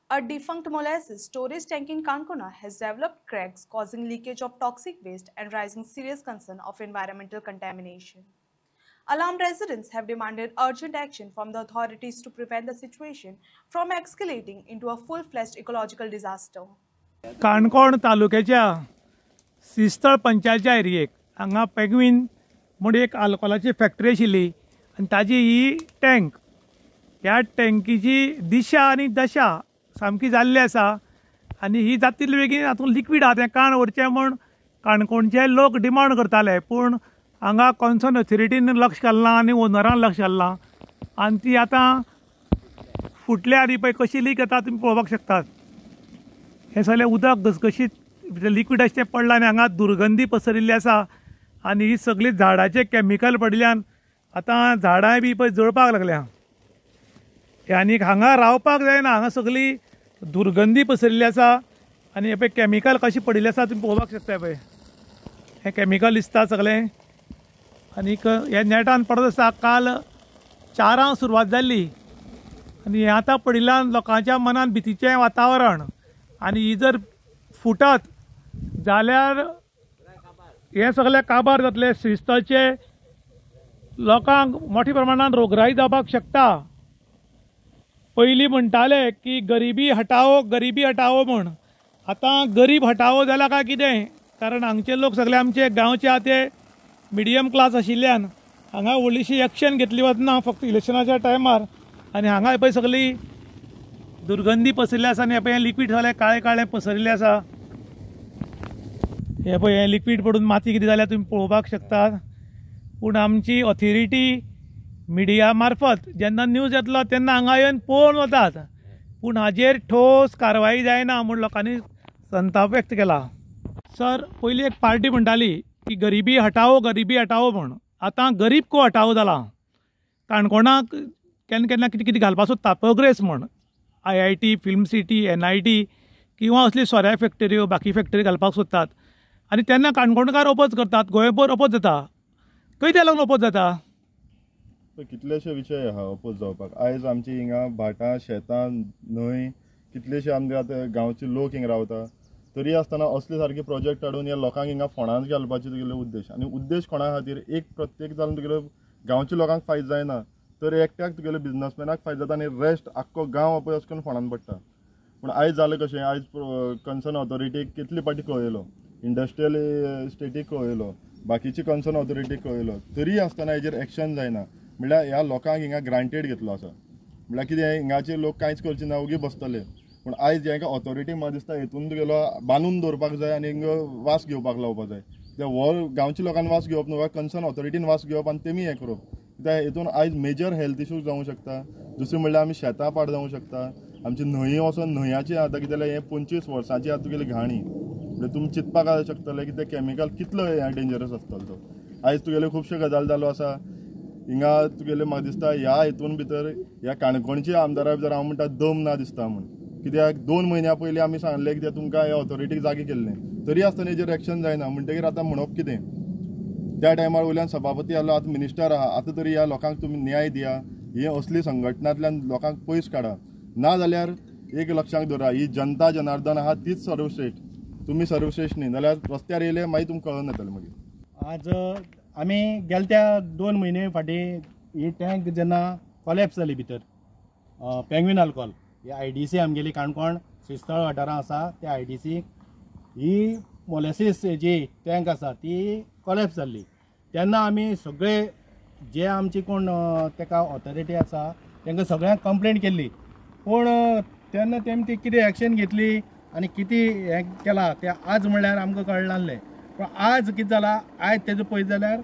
A defunct molasses storage tank in Kankona has developed cracks, causing leakage of toxic waste and raising serious concern of environmental contamination. Alarmed residents have demanded urgent action from the authorities to prevent the situation from escalating into a full-fledged ecological disaster. Canacona तालुक्याच्या सिस्तळ पंचायतच्या एरियेक हांगा penguin म्हूण एक आल्कोलाची factory आशिल्ली आनी ताजी ही tank ह्या टँकीची दिशा आनी दशा सामकी जाल्ली आसा आनी ही जाता तितले बेगीन हातूंत लिक्वीड आहा तें काण व्हरचें म्हूण काणकोणचे लोक डिमांड करताले, पूण हांगा कॉन्सर्न ऑथॉरिटीन लक्ष घालना आनी ओनरान लक्ष घालना आनी ती आतां फुटल्या आनी पळय कशी लीक येता तुमी पळोवपाक शकतात. हे सगळें उदक घसघशीत लिक्वीड अशें पडलां आनी हांगा दुर्गंधी पसरिल्ली आसा आनी ही सगळीं झाडाचे कॅमिकल पडिल्ल्यान आतां झाडांय बी पळय जळपाक लागल्या आनी हांगा रावपाक जायना. हांगा सगळी दुर्गंधी पसरिल्ली आसा आनी हे पळय कॅमिकल कशें पडिल्लें आसा तुमी पळोवपाक शकता. पळय हें कॅमिकल दिसता सगळें आनीक हे नेटान पडत आसा. काल 4 सुरवात जाल्ली आनी हें आतां पडिल्ल्यान लोकांच्या मनान भितीचें वातावरण आनी ही जर फुटत जाल्यार हे सगळे काबार जातले. श्रीस्थळचे लोकांक मोठ्या प्रमाणात रोगराई जावपाक शकता. पयलीं म्हणटाले की गरिबी हटाओ म्हूण, आतां गरीब हटाओ जाला काय कितें, कारण हांगचे लोक सगळे आमचे गांवचे आहा ते मिडियम क्लास आशिल्ल्यान हांगा व्हडलीशी एक्शन घेतली वचना फक्त इलेक्शनाच्या टायमार. आनी हांगा पळय सगळी दुर्गंधी पसरिल्ली आसा आनी हे पळय हें लिक्वीड सगळें काळें काळें पसरिल्लें आसा. हे पळय हें लिक्वीड पडून माती कितें जाल्या तुमी पळोवपाक शकतात. पूण आमची ऑथॉरिटी मिडिया मार्फत जेन्ना न्यूज येतलो तेन्ना हांगा येवन पळोवन वतात, पूण हाजेर ठोस कारवाई जायना म्हूण लोकांनी संताप व्यक्त केला. सर, पयलीं एक पार्टी म्हणटाली की गरिबी हटाओ म्हूण, आतां गरीब को हटाओ जाला. काणकोणाक केन्ना केन्ना कितें कितें घालपाक सोदता प्रोग्रेस म्हूण, IIT, फिल्म सिटी, NIT किंवा असली सोऱ्या फॅक्टऱ्यो बाकी फॅक्टरी घालपाक सोदतात आनी तेन्ना काणकोणकार ओपोज करतात, गोंयभर ओपोज जाता. खंय त्या लागून ओपोज जाता? कितलेशे विशय आहा ओपोज जावपाक. आयज आमची हिंगा भाटां, शेतां, न्हंय कितलेशे आमचे आतां गांवचे लोक हिंगा रावता. तरी आसतना असले सारके प्रोजेक्ट हाडून ह्या लोकांक हिंगा फोंडांत घालपाचे तुगेले उद्देश. आनी उद्देश कोणा खातीर? एक प्रत्येक जावन तुगेले गांवच्या लोकांक फायदो जायना तर एकट्याक तुगेले बिजनसमॅनाक फायदो जाता आनी रेस्ट आख्खो गांव पळय अशें करून फोंडांत पडटा. पूण आयज जालें कशें, आयज कन्सर्न ऑथॉरिटीक कितले पाटी कळयलो, इंडस्ट्रियल स्टेटीक कळयलो, बाकीची कन्सर्न ऑथॉरिटीक कळयलो, तरी आसतना हेजेर एक्शन जायना. म्हणल्यार ह्या लोकांक हिंगा ग्रांटेड घेतलो आसा. म्हणल्यार कितें, हिंगाचे लोक कांयच करचे ना, ओगी बसतले. पूण आयज हेका ऑथॉरिटी म्हाका दिसता हेतून तुगेलो बांदून दवरपाक जाय आनी हिंगा वास घेवपाक लावपाक जाय. ते व्हड गांवच्या लोकांनी वास घेवप न्हू, कन्सर्न ऑथॉरिटीन वास घेवप आनी तेमी हें करप. कित्याक हेतून आयज मेजर हेल्थ इश्यूज जावंक शकता. दुसरें म्हणल्यार आमी शेतां पाड जावंक शकता. आमची न्हंय वचोन न्हंयाची आतां कितें जालें, हें 25 वर्सांची आतां तुगेली घाणी. म्हणजे तुमी चिंतपाक शकतले की ते कॅमिकल कितलो हें डेंजरस आसतलो तो. आयज तुगेले खुबश्यो गजाली जालो आसा हिंगा. तुगेले म्हाका दिसता ह्या हेतून भितर ह्या काणकोणची आमदारा भितर हांव म्हणटा दम ना दिसता म्हूण. कित्याक 2 म्हयन्या पयलीं आमी सांगलें की तुमकां ह्या ऑथॉरिटीक जागे केल्लें, तरी आसतना हेजेर एक्शन जायना. म्हणटकीर आतां म्हणप कितें? त्या टायमार वयल्यान सभापती आसलो, आतां मिनिस्टर आहा, आतां तरी ह्या लोकांक तुमी न्याय दिया. ही असली संघटनांतल्यान लोकांक पयस काडा. ना जाल्यार एक लक्षांत दवरा, ही जनता जनार्दन आहा तीच सर्वश्रेश्ठ. तुमी सर्वश्रेश्ठ न्ही जाल्यार रस्त्यार येयले मागीर तुमकां कळून येतलें. मागीर आज आमी गेल्या त्या 2 म्हयने फाटीं ही टँक जेन्ना कॉलेप्स जाली भितर पेंग्वीन आल्कोल, ही IDC आमगेली काणकोण श्रीस्थळ वाठारांत आसा त्या IDC ही मोलेसीस जी टँक आसा ती कॉलेप्स जाल्ली. तेन्ना आमी सगळे जे आमची कोण तेका ऑथॉरिटी आसा तांकां सगळ्यांक कंप्लेंट केल्ली, पूण तेन्ना तेमी ती कितें एक्शन घेतली आनी कितें हें केलां तें आज म्हणल्यार आमकां कळनासलें. पूण आज कितें जालां, आयज तेजो पळयत जाल्यार